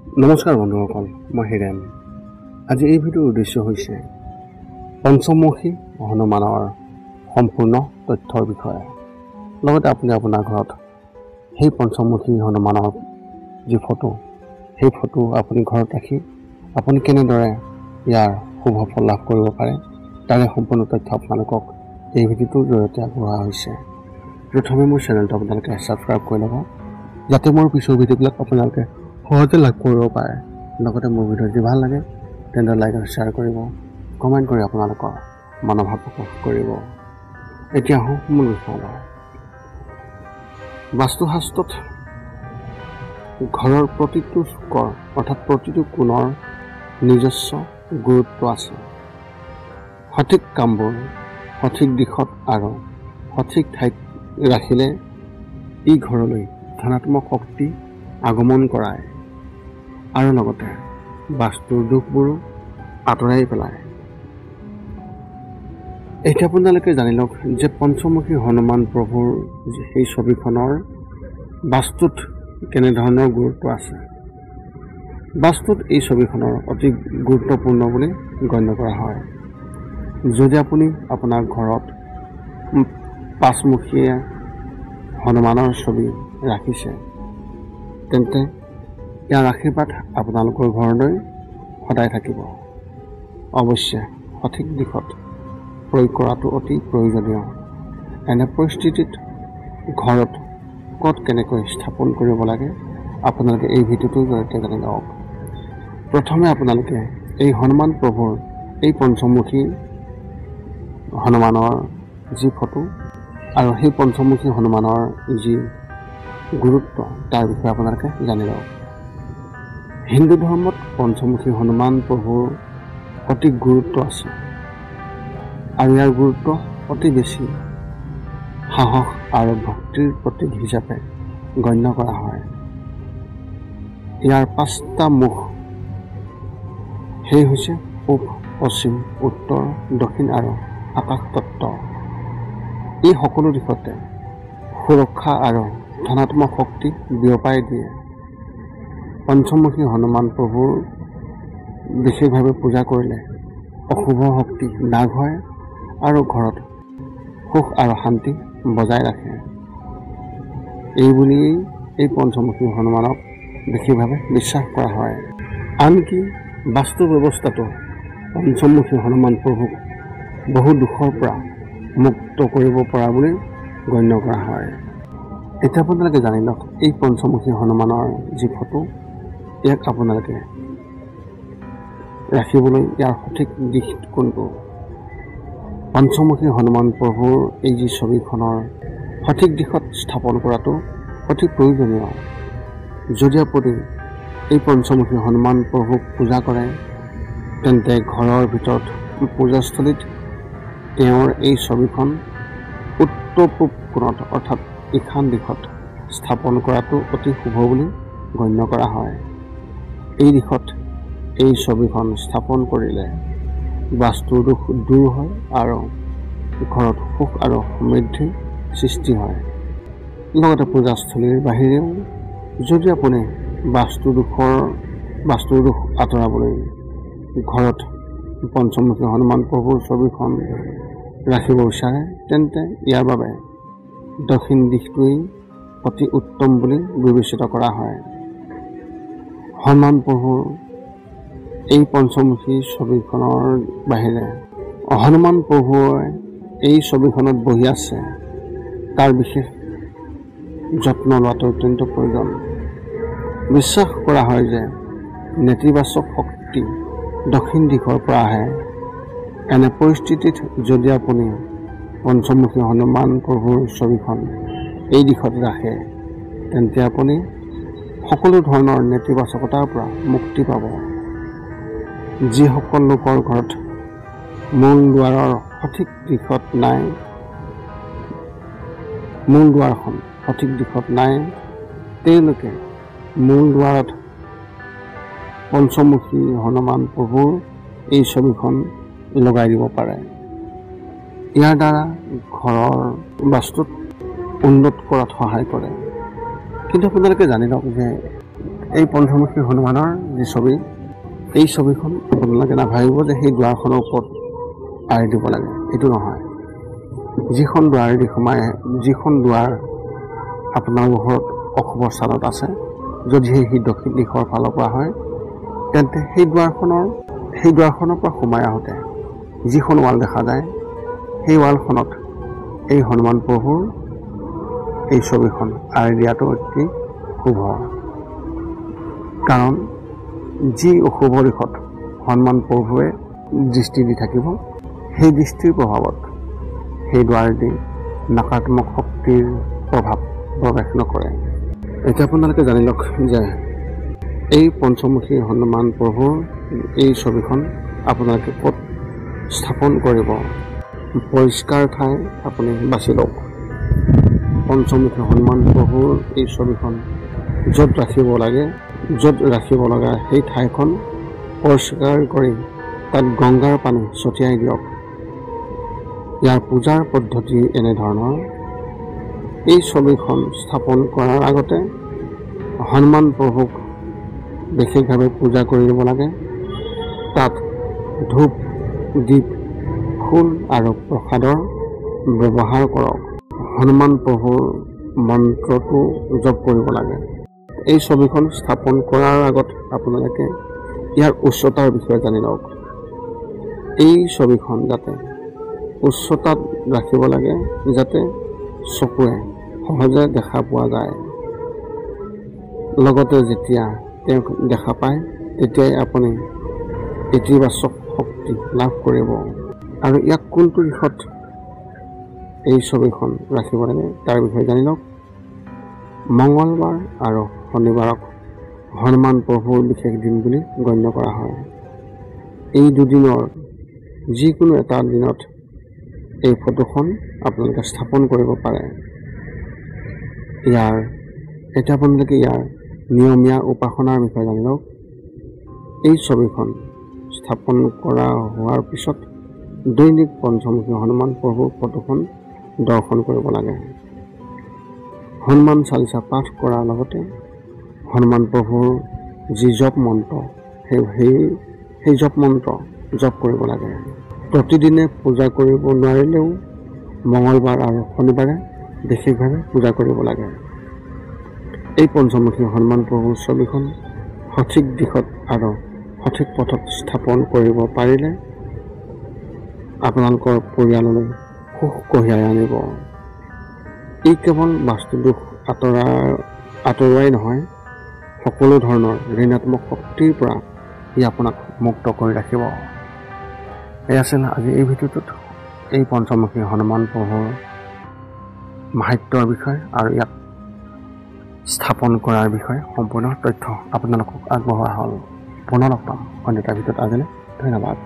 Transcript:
নমস্কাৰ বন্ধুসকল, মই হিৰেন। আজি এই ভিডিঅ'ৰ উদ্দেশ্য হৈছে পঞ্চমুখী হনুমানৰ সম্পূৰ্ণ তথ্যৰ বিষয়ে। লগতে আপুনি আপোনাৰ ঘৰত সেই পঞ্চমুখী হনুমানৰ যি ফটো, সেই ফটো আপুনি ঘৰত ৰাখি আপুনি কেনেদৰে ইয়াৰ শুভ ফল লাভ কৰিব পাৰে তাৰে সম্পূৰ্ণ তথ্য আপোনালোকক এই ভিডিঅ'টোৰ জৰিয়তে আগবঢ়োৱা হৈছে। প্ৰথমে মোৰ চেনেলটো আপোনালোকে ছাবস্ক্ৰাইব কৰি ল'ব, যাতে মোৰ পিছৰ ভিডিঅ'বিলাক আপোনালোকে সহজে লাভ কৰিব পাৰে। লগতে মোৰ ভিডিঅ' যদি ভাল লাগে তেন্তে লাইক আৰু শ্বেয়াৰ কৰিব, কমেণ্ট কৰি আপোনালোকৰ মনোভাৱ প্ৰকাশ কৰিব। এতিয়া আহোঁ মূল বিষয়লৈ। বাস্তুশাস্ত্ৰত ঘৰৰ প্ৰতিটো চুকৰ অৰ্থাৎ প্ৰতিটো কোণৰ নিজস্ব গুৰুত্ব আছে। সঠিক কামবোৰ সঠিক দিশত আৰু সঠিক ঠাইত ৰাখিলে ই ঘৰলৈ ধনাত্মক শক্তি আগমন কৰায় আৰু লগতে বাস্তুৰ দোষবোৰো আঁতৰাই পেলায়। এতিয়া আপোনালোকে জানি লওক যে পঞ্চমুখী হনুমান প্ৰভুৰ সেই ছবিখনৰ বাস্তুত কেনেধৰণৰ গুৰুত্ব আছে। বাস্তুত এই ছবিখনৰ অতি গুৰুত্বপূৰ্ণ বুলি গণ্য কৰা হয়। যদি আপুনি আপোনাৰ ঘৰত পাঁচমুখীয়া হনুমানৰ ছবি ৰাখিছে তেন্তে ইয়াৰ আশীৰ্বাদ আপোনালোকৰ ঘৰলৈ সদায় থাকিব। অৱশ্যে সঠিক দিশত প্ৰয়োগ কৰাটো অতি প্ৰয়োজনীয়। এনে পৰিস্থিতিত ঘৰত ক'ত কেনেকৈ স্থাপন কৰিব লাগে আপোনালোকে এই ভিডিঅ'টোৰ জৰিয়তে জানি লওক। প্ৰথমে আপোনালোকে এই হনুমান প্ৰভুৰ এই পঞ্চমুখী হনুমানৰ যি ফটো আৰু সেই পঞ্চমুখী হনুমানৰ যি গুৰুত্ব তাৰ বিষয়ে আপোনালোকে জানি লওক। হিন্দু ধৰ্মত পঞ্চমুখী হনুমান প্ৰভুৰ অতি গুৰুত্ব আছে আৰু ইয়াৰ গুৰুত্ব অতি বেছি সাহস আৰু ভক্তিৰ প্ৰতীক হিচাপে গণ্য কৰা হয়। ইয়াৰ 5টা মুখ, সেই হৈছে পূব, পশ্চিম, উত্তৰ, দক্ষিণ আৰু আকাশ তত্ত্ব। এই সকলো দিশতে সুৰক্ষা আৰু ধনাত্মক শক্তি বিয়পাই দিয়ে। পঞ্চমুখী হনুমান প্ৰভুৰ বিশেষভাৱে পূজা কৰিলে অশুভ শক্তি নাশ হয় আৰু ঘৰত সুখ আৰু শান্তি বজাই ৰাখে। এই বুলিয়েই এই পঞ্চমুখী হনুমানক বিশেষভাৱে বিশ্বাস কৰা হয়। আনকি বাস্তু ব্যৱস্থাটো পঞ্চমুখী হনুমান প্ৰভুক বহু দুখৰ পৰা মুক্ত কৰিব পৰা বুলি গণ্য কৰা হয়। এতিয়া আপোনালোকে জানি লওক এই পঞ্চমুখী হনুমানৰ যি ফটো, ইয়াক আপোনালোকে ৰাখিবলৈ ইয়াৰ সঠিক দিশ কোনটো। পঞ্চমুখী হনুমান প্ৰভুৰ এই যি ছবিখনৰ সঠিক দিশত স্থাপন কৰাটো অতি প্ৰয়োজনীয়। যদি আপুনি এই পঞ্চমুখী হনুমান প্ৰভুক পূজা কৰে তেন্তে ঘৰৰ ভিতৰত পূজাস্থলীত তেওঁৰ এই ছবিখন উত্তৰ পূব কোণত অৰ্থাৎ ঈশান দিশত স্থাপন কৰাটো অতি শুভ বুলি গণ্য কৰা হয়। এই দিশত এই ছবিখন স্থাপন কৰিলে বাস্তুৰ দোষ দূৰ হয় আৰু ঘৰত সুখ আৰু সমৃদ্ধিৰ সৃষ্টি হয়। লগতে পূজাস্থলীৰ বাহিৰেও যদি আপুনি বাস্তুৰ দোষ আঁতৰাবলৈ ঘৰত পঞ্চমুখী হনুমান প্ৰভুৰ ছবিখন ৰাখিব বিচাৰে তেন্তে ইয়াৰ বাবে দক্ষিণ দিশটোৱেই অতি উত্তম বুলি বিবেচিত কৰা হয়। হনুমান প্ৰভুৰ এই পঞ্চমুখী ছবিখনৰ বাহিৰে হনুমান প্ৰভুৱে এই ছবিখনত বহি আছে তাৰ বিশেষ যত্ন লোৱাটো অত্যন্ত প্ৰয়োজন। বিশ্বাস কৰা হয় যে নেতিবাচক শক্তি দক্ষিণ দিশৰ পৰা আহে। এনে পৰিস্থিতিত যদি আপুনি পঞ্চমুখী হনুমান প্ৰভুৰ ছবিখন এই দিশত ৰাখে তেন্তে আপুনি সকলো ধৰণৰ নেতিবাচকতাৰ পৰা মুক্তি পাব। যিসকল লোকৰ ঘৰত মূল দুৱাৰৰ সঠিক দিশত নাই, মূল দুৱাৰখন সঠিক দিশত নাই, তেওঁলোকে মূল দুৱাৰত পঞ্চমুখী হনুমান প্ৰভুৰ এই ছবিখন লগাই দিব পাৰে। ইয়াৰ দ্বাৰা ঘৰৰ বাস্তুত উন্নত কৰাত সহায় কৰে। কিন্তু আপোনালোকে জানি লওক যে এই পঞ্চমুখী হনুমানৰ যি ছবি, এই ছবিখন আপোনালোকে নাভাবিব যে সেই দুৱাৰখনৰ ওপৰত আঁৰি দিব লাগে, এইটো নহয়। যিখন দুৱাৰেদি সোমাই, যিখন দুৱাৰ আপোনাৰ ঘৰত অশুভ স্থানত আছে, যদিহে সি দক্ষিণ দিশৰ ফালৰ পৰা হয়, তেন্তে সেই দুৱাৰখনৰ পৰা সোমাই আহোঁতে যিখন ৱাল দেখা যায়, সেই ৱালখনত এই হনুমান প্ৰভুৰ এই ছবিখন আঁৰি দিয়াটো অতি শুভ। কাৰণ যি অশুভ দিশত হনুমান প্ৰভুৱে দৃষ্টি দি থাকিব, সেই দৃষ্টিৰ প্ৰভাৱত সেই দুৱাৰেদি নকাৰাত্মক শক্তিৰ প্ৰভাৱ প্ৰৱেশ নকৰে। এতিয়া আপোনালোকে জানি লওক যে এই পঞ্চমুখী হনুমান প্ৰভুৰ এই ছবিখন আপোনালোকে ক'ত স্থাপন কৰিব। পৰিষ্কাৰ ঠাই আপুনি বাছি লওক। পঞ্চমুখী হনুমান প্ৰভুৰ এই ছবিখন য'ত ৰাখিব লাগে, য'ত ৰাখিব লগা সেই ঠাইখন পৰিষ্কাৰ কৰি তাত গংগাৰ পানী ছটিয়াই দিয়ক। ইয়াৰ পূজাৰ পদ্ধতি এনেধৰণৰ: এই ছবিখন স্থাপন কৰাৰ আগতে হনুমান প্ৰভুক বিশেষভাৱে পূজা কৰি দিব লাগে। তাত ধূপ, দীপ, ফুল আৰু প্ৰসাদৰ ব্যৱহাৰ কৰক। হনুমান প্ৰভুৰ মন্ত্ৰটো জপ কৰিব লাগে। এই ছবিখন স্থাপন কৰাৰ আগত আপোনালোকে ইয়াৰ উচ্চতাৰ বিষয়ে জানি লওক। এই ছবিখন যাতে উচ্চতাত ৰাখিব লাগে, যাতে চকুৱে সহজে দেখা পোৱা যায়। লগতে যেতিয়া তেওঁক দেখা পায়, তেতিয়াই আপুনি ইতিবাচক শক্তি লাভ কৰিব। আৰু ইয়াক কোনটো দিশত এই ছবিখন ৰাখিব লাগে তাৰ বিষয়ে জানি লওক। মঙলবাৰ আৰু শনিবাৰক হনুমান প্ৰভুৰ বিশেষ দিন বুলি গণ্য কৰা হয়। এই দুদিনৰ যিকোনো এটা দিনত এই ফটোখন আপোনালোকে স্থাপন কৰিব পাৰে। এতিয়া আপোনালোকে ইয়াৰ নিয়মীয়া উপাসনাৰ বিষয়ে জানি লওক। এই ছবিখন স্থাপন কৰা হোৱাৰ পিছত দৈনিক পঞ্চমুখী হনুমান প্ৰভুৰ ফটোখন দৰ্শন কৰিব লাগে। হনুমান চালিচা পাঠ কৰাৰ লগতে হনুমান প্ৰভুৰ যি জপ মন্ত্ৰ, সেই জপ মন্ত্ৰ জপ কৰিব লাগে। প্ৰতিদিনে পূজা কৰিব নোৱাৰিলেও মঙলবাৰ আৰু শনিবাৰে বিশেষভাৱে পূজা কৰিব লাগে। এই পঞ্চমুখী হনুমান প্ৰভুৰ ছবিখন সঠিক দিশত আৰু সঠিক পথত স্থাপন কৰিব পাৰিলে আপোনালোকৰ পৰিয়াললৈ সুখ কঢ়িয়াই আনিব। ই কেৱল বাস্তুদোষ আঁতৰোৱাই নহয়, সকলো ধৰণৰ ঋণাত্মক শক্তিৰ পৰা ই আপোনাক মুক্ত কৰি ৰাখিব। এই আছিল আজি এই ভিডিঅ'টোত এই পঞ্চমুখী হনুমান প্ৰভুৰ মাহাত্ম্যৰ বিষয়ে আৰু ইয়াক স্থাপন কৰাৰ বিষয়ে সম্পূৰ্ণ তথ্য আপোনালোকক আগবঢ়োৱা হ'ল। পুনৰ লগ পাম অন্য এটা ভিডিঅ'ত। আজিলৈ ধন্যবাদ।